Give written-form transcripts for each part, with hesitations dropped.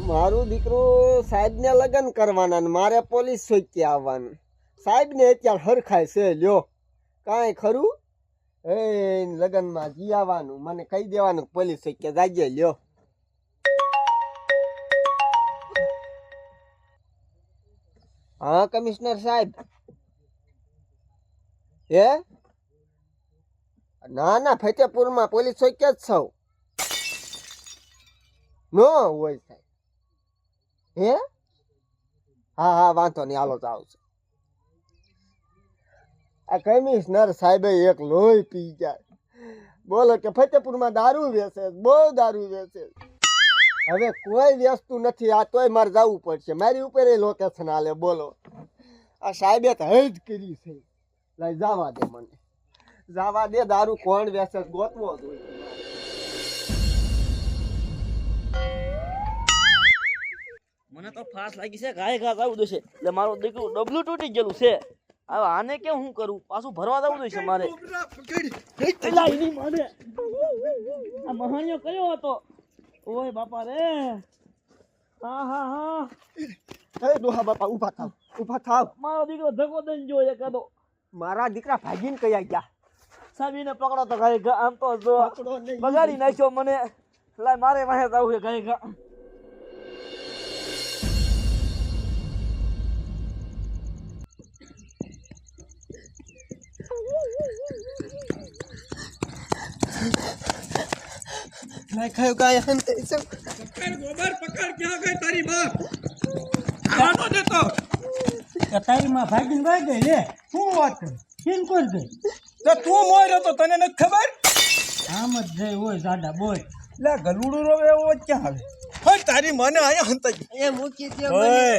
મારું દીકરું સાહેબને લગ્ન કરવાના ને મારે પોલીસ ચોકી આવવાનું. સાહેબને અત્યારે હરખાય છે લ્યો કાંઈ ખરું એ લગ્નમાં જી આવવાનું મને કહી દેવાનું પોલીસ ચોકી જાજે લ્યો. હા કમિશનર સાહેબ હે ના ના ફતેપુરમાં પોલીસ ચોકી જ છો નો હોય સાહેબ હે હા હા વાંધો નહીં હાલો જાવ છું. આ કમિશનર સાહેબે એક લોહી પી જાય બોલો કે ફતેપુરમાં દારૂ વેચે બહુ દારૂ વેચે. હવે કોઈ વેચતું નથી આ તોય મારે જવું પડશે મારી ઉપર એ લોકેશન હાલે બોલો. આ સાહેબે તો હદ કરી છે લઈ જવા દે મને જવા દે દારૂ કોણ વેચે ગોતવો જોઈએ. મને તો ફાસ લાગી છે ગાય ઘા આવું દેશે એટલે મારો દીકરો ડબલું તૂટી ગયેલું છે. હવે આને કેમ હું કરું પાછું ભરવા જવું જોઈશે મારે. એલા એની માને આ મહાણિયો કયો હતો ઓય બાપા રે. હા હા હા એ ડોહા બાપા ઊભા થાવ મારો દીકરો ધક્કો દઈને જો એકાદો. મારા દીકરા ભાગીને કયા ગયા. સાબીને પકડો તો ગાય ઘા આમ તો જો બગાડી નાખ્યો મને. લાય મારે વાહે જવું છે ગાય ઘા. मैं खायो का यहां से पकड़ गोबर पकड़ क्या गई तारी मां आवा तो दे तो તારી માં ભાગીને વહી ગઈ લે શું વાત કેમ કોણ ગઈ तो तू मोर तो तने न खबर આમ જ જઈ હોય જાડા બોલ ला गलुडू रोवे वो क्या हवे होय तारी माने आया हंता ए मुकी दे ओए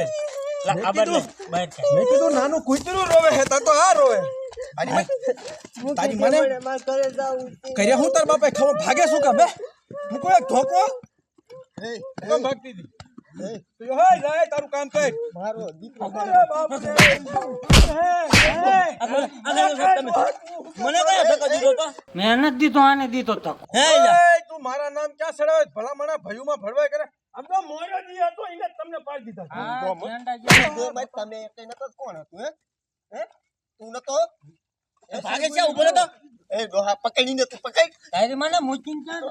લા ખબર નહીં બહાર છે मैं तो नानो कुतरू रोवे है ता तो आ रोवे अरे तारी माने मार करे जाऊ કર્યા હું તાર બાપે ખબર ભાગે શું કા બે મુકો એક ધોકો એ કેમ ભાગતી દી તું હોય જાય તારું કામ કર મારો દીકરો અરે બાપ રે મને કયો ધક્કો દીધો તો મેં નથી દીધો આને દીધો તક હે એ તું મારા નામ ક્યાં સડાવે ભલા મણા ભયુમાં ભડવાય કરે આમ તો મોરો દી હતો એને તમને પાડી દીધા હા ગોમ. ઠંડા જેવા. જો ભાઈ તમે એક નતો કોણ હતું હે તું નતો ભાગે છે ઉભો તો. એ ડોહા પકડીને તું પકડ તારી મને મૂકીને ચાલ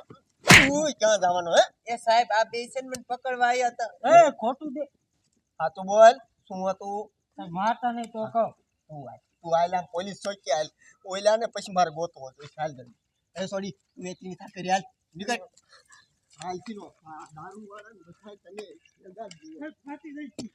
તું ક્યાં જવાનો હે એ સાહેબ આ બેસન મને પકડવા આયા હતા એ ખોટું દે હા તો બોલ શું હતું તાર મારતા નહીં તો કહો તું આયલા પોલીસ ચોકી આયલ ઓયલા ને પછી મારે ગોતવો તો ચાલ જલ્દી એ સોરી તું એટલી થા કરી હાલ નીકળ હાલ કિલો દારૂ વાળા ને બધાય તને લગાડ દે ફાટી જઈ